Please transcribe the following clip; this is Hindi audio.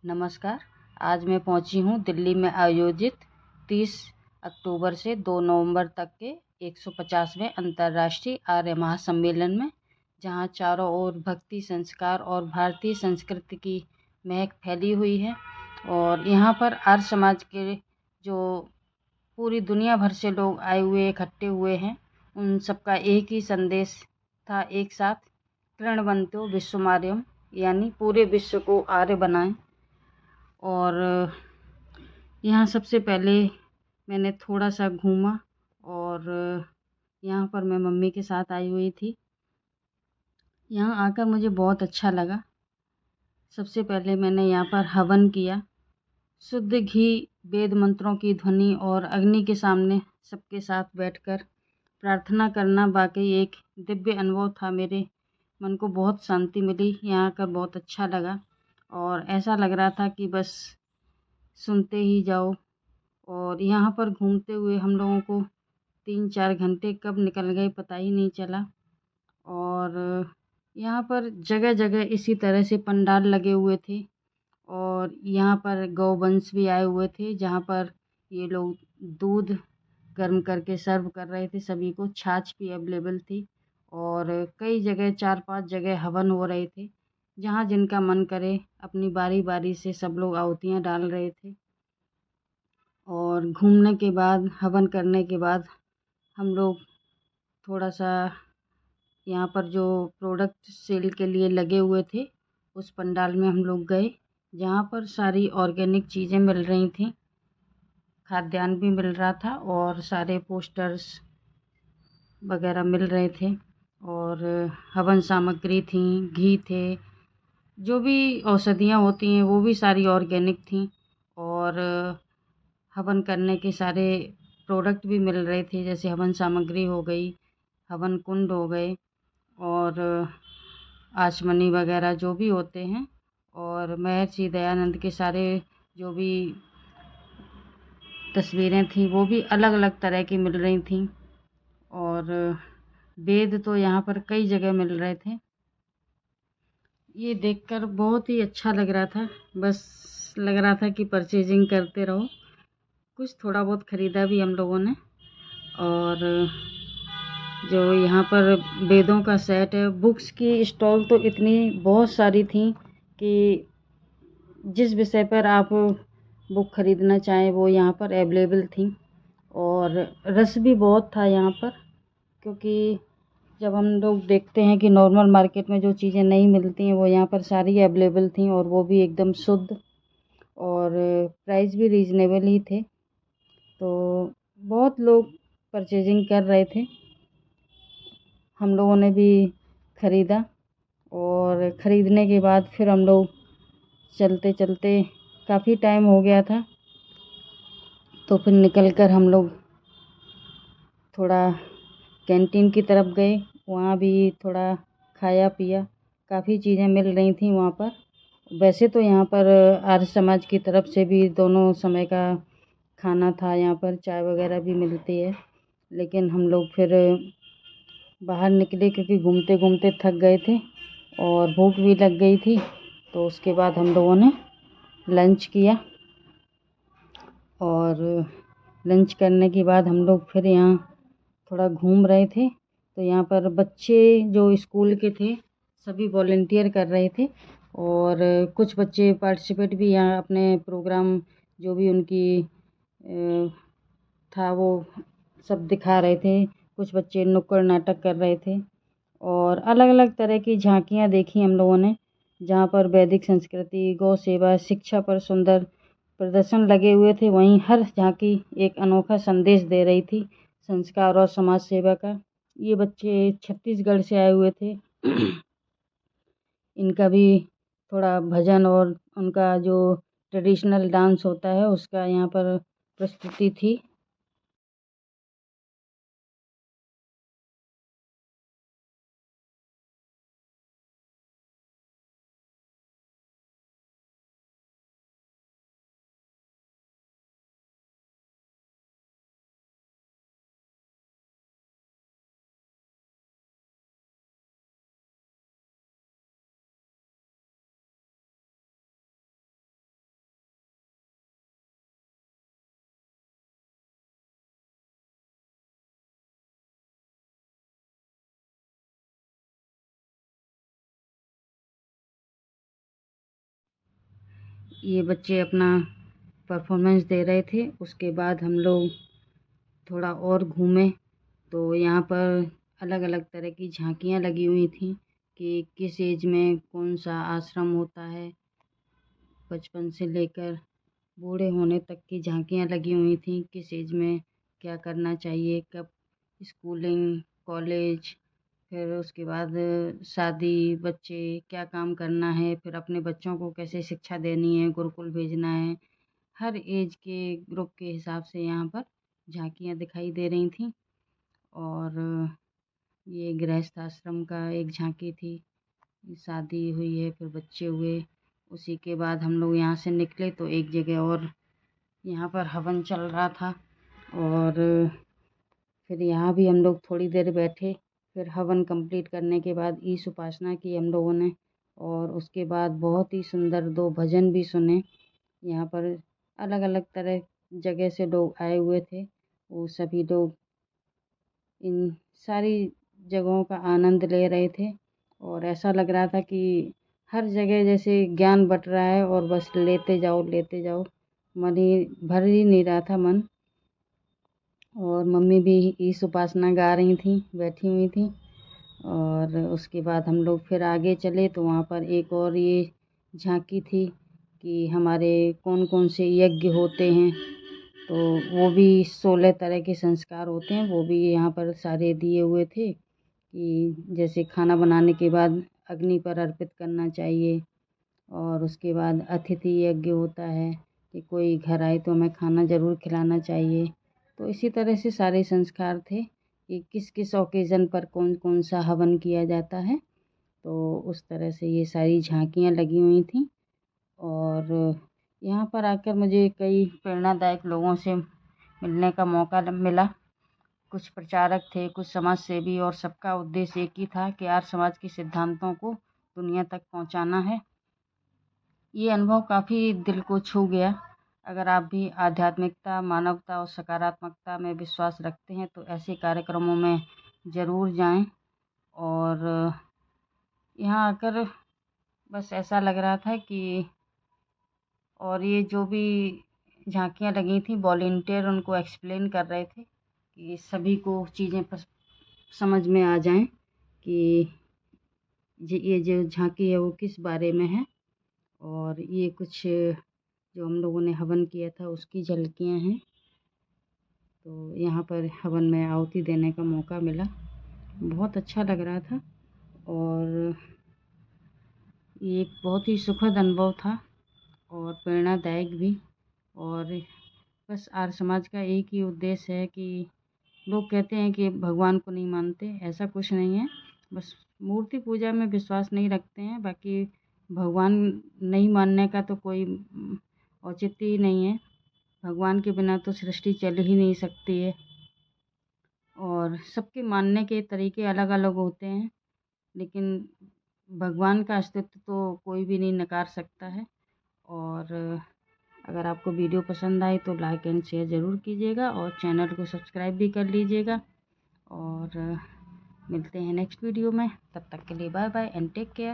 नमस्कार। आज मैं पहुंची हूं दिल्ली में आयोजित 30 अक्टूबर से 2 नवंबर तक के 150वें अंतर्राष्ट्रीय आर्य महासम्मेलन में, जहां चारों ओर भक्ति, संस्कार और भारतीय संस्कृति की महक फैली हुई है। और यहां पर आर्य समाज के जो पूरी दुनिया भर से लोग आए हुए इकट्ठे हुए हैं, उन सबका एक ही संदेश था, एक साथ कृणवंतो विश्वमार्यम, यानी पूरे विश्व को आर्य बनाएं। और यहाँ सबसे पहले मैंने थोड़ा सा घूमा, और यहाँ पर मैं मम्मी के साथ आई हुई थी। यहाँ आकर मुझे बहुत अच्छा लगा। सबसे पहले मैंने यहाँ पर हवन किया। शुद्ध घी, वेद मंत्रों की ध्वनि और अग्नि के सामने सबके साथ बैठकर प्रार्थना करना वाकई एक दिव्य अनुभव था। मेरे मन को बहुत शांति मिली। यहाँ आकर बहुत अच्छा लगा और ऐसा लग रहा था कि बस सुनते ही जाओ। और यहाँ पर घूमते हुए हम लोगों को 3-4 घंटे कब निकल गए पता ही नहीं चला। और यहाँ पर जगह जगह इसी तरह से पंडाल लगे हुए थे, और यहाँ पर गौवंश भी आए हुए थे, जहाँ पर ये लोग दूध गर्म करके सर्व कर रहे थे सभी को। छाछ भी अवेलेबल थी, और कई जगह 4-5 जगह हवन हो रहे थे, जहाँ जिनका मन करे अपनी बारी बारी से सब लोग आहुतियाँ डाल रहे थे। और घूमने के बाद, हवन करने के बाद, हम लोग थोड़ा सा यहाँ पर जो प्रोडक्ट सेल के लिए लगे हुए थे, उस पंडाल में हम लोग गए, जहाँ पर सारी ऑर्गेनिक चीज़ें मिल रही थीं। खाद्यान्न भी मिल रहा था और सारे पोस्टर्स वगैरह मिल रहे थे, और हवन सामग्री थी, घी थे, जो भी औषधियाँ होती हैं वो भी सारी ऑर्गेनिक थीं। और हवन करने के सारे प्रोडक्ट भी मिल रहे थे, जैसे हवन सामग्री हो गई, हवन कुंड हो गए, और आचमनी वगैरह जो भी होते हैं। और महर्षि दयानंद के सारे जो भी तस्वीरें थीं वो भी अलग अलग तरह की मिल रही थीं। और वेद तो यहाँ पर कई जगह मिल रहे थे। ये देखकर बहुत ही अच्छा लग रहा था। बस लग रहा था कि परचेजिंग करते रहो। कुछ थोड़ा बहुत ख़रीदा भी हम लोगों ने। और जो यहाँ पर वेदों का सेट है, बुक्स की स्टॉल तो इतनी बहुत सारी थी कि जिस विषय पर आप बुक ख़रीदना चाहें वो यहाँ पर अवेलेबल थी। और रस भी बहुत था यहाँ पर, क्योंकि जब हम लोग देखते हैं कि नॉर्मल मार्केट में जो चीज़ें नहीं मिलती हैं वो यहाँ पर सारी अवेलेबल थी, और वो भी एकदम शुद्ध, और प्राइस भी रीज़नेबल ही थे। तो बहुत लोग परचेजिंग कर रहे थे। हम लोगों ने भी ख़रीदा, और ख़रीदने के बाद फिर हम लोग चलते चलते, काफ़ी टाइम हो गया था, तो फिर निकल कर हम लोग थोड़ा कैंटीन की तरफ गए। वहाँ भी थोड़ा खाया पिया। काफ़ी चीज़ें मिल रही थी वहाँ पर। वैसे तो यहाँ पर आर्य समाज की तरफ से भी दोनों समय का खाना था, यहाँ पर चाय वगैरह भी मिलती है। लेकिन हम लोग फिर बाहर निकले, क्योंकि घूमते घूमते थक गए थे और भूख भी लग गई थी। तो उसके बाद हम लोगों ने लंच किया, और लंच करने के बाद हम लोग फिर यहाँ थोड़ा घूम रहे थे। तो यहाँ पर बच्चे जो स्कूल के थे सभी वॉलंटियर कर रहे थे, और कुछ बच्चे पार्टिसिपेट भी यहाँ अपने प्रोग्राम जो भी उनकी था वो सब दिखा रहे थे। कुछ बच्चे नुक्कड़ नाटक कर रहे थे, और अलग अलग तरह की झांकियाँ देखी हम लोगों ने, जहाँ पर वैदिक संस्कृति, गौ सेवा, शिक्षा पर सुंदर प्रदर्शन लगे हुए थे। वहीं हर झांकी एक अनोखा संदेश दे रही थी, संस्कार और समाज सेवा का। ये बच्चे छत्तीसगढ़ से आए हुए थे। इनका भी थोड़ा भजन और उनका जो ट्रेडिशनल डांस होता है उसका यहाँ पर प्रस्तुति थी। ये बच्चे अपना परफॉर्मेंस दे रहे थे। उसके बाद हम लोग थोड़ा और घूमे तो यहाँ पर अलग अलग तरह की झांकियाँ लगी हुई थी कि किस एज में कौन सा आश्रम होता है। बचपन से लेकर बूढ़े होने तक की झांकियाँ लगी हुई थी, किस एज में क्या करना चाहिए, कब स्कूलिंग, कॉलेज, फिर उसके बाद शादी, बच्चे क्या काम करना है, फिर अपने बच्चों को कैसे शिक्षा देनी है, गुरुकुल भेजना है। हर एज के ग्रुप के हिसाब से यहाँ पर झांकियाँ दिखाई दे रही थी। और ये गृहस्थ आश्रम का एक झांकी थी, शादी हुई है, फिर बच्चे हुए। उसी के बाद हम लोग यहाँ से निकले तो एक जगह और यहाँ पर हवन चल रहा था और फिर यहाँ भी हम लोग थोड़ी देर बैठे। फिर हवन कंप्लीट करने के बाद ईश उपासना की हम लोगों ने और उसके बाद बहुत ही सुंदर 2 भजन भी सुने। यहाँ पर अलग अलग तरह जगह से लोग आए हुए थे। वो सभी लोग इन सारी जगहों का आनंद ले रहे थे और ऐसा लग रहा था कि हर जगह जैसे ज्ञान बट रहा है और बस लेते जाओ। मन ही भर ही नहीं रहा था मन। और मम्मी भी ईश उपासना गा रही थी, बैठी हुई थी। और उसके बाद हम लोग फिर आगे चले तो वहाँ पर एक और ये झांकी थी कि हमारे कौन कौन से यज्ञ होते हैं। तो वो भी 16 तरह के संस्कार होते हैं, वो भी यहाँ पर सारे दिए हुए थे कि जैसे खाना बनाने के बाद अग्नि पर अर्पित करना चाहिए। और उसके बाद अतिथि यज्ञ होता है कि कोई घर आए तो हमें खाना ज़रूर खिलाना चाहिए। तो इसी तरह से सारे संस्कार थे कि किस किस ओकेज़न पर कौन कौन सा हवन किया जाता है। तो उस तरह से ये सारी झांकियाँ लगी हुई थीं। और यहाँ पर आकर मुझे कई प्रेरणादायक लोगों से मिलने का मौका मिला। कुछ प्रचारक थे, कुछ समाज सेवी और सबका उद्देश्य एक ही था कि आर्य समाज के सिद्धांतों को दुनिया तक पहुँचाना है। ये अनुभव काफ़ी दिल को छू गया। अगर आप भी आध्यात्मिकता, मानवता और सकारात्मकता में विश्वास रखते हैं तो ऐसे कार्यक्रमों में ज़रूर जाएं। और यहाँ आकर बस ऐसा लग रहा था कि और ये जो भी झांकियाँ लगी थी वॉलंटियर उनको एक्सप्लेन कर रहे थे कि सभी को चीज़ें समझ में आ जाएं कि ये जो झांकी है वो किस बारे में है। और ये कुछ जो हम लोगों ने हवन किया था उसकी झलकियाँ हैं। तो यहाँ पर हवन में आहुति देने का मौका मिला, बहुत अच्छा लग रहा था। और ये एक बहुत ही सुखद अनुभव था और प्रेरणादायक भी। और बस आर्य समाज का एक ही उद्देश्य है कि लोग कहते हैं कि भगवान को नहीं मानते, ऐसा कुछ नहीं है। बस मूर्ति पूजा में विश्वास नहीं रखते हैं, बाकी भगवान नहीं मानने का तो कोई औचित्य ही नहीं है। भगवान के बिना तो सृष्टि चल ही नहीं सकती है। और सबके मानने के तरीके अलग अलग होते हैं, लेकिन भगवान का अस्तित्व तो कोई भी नहीं नकार सकता है। और अगर आपको वीडियो पसंद आई तो लाइक एंड शेयर ज़रूर कीजिएगा और चैनल को सब्सक्राइब भी कर लीजिएगा। और मिलते हैं नेक्स्ट वीडियो में, तब तक के लिए bye bye and take care.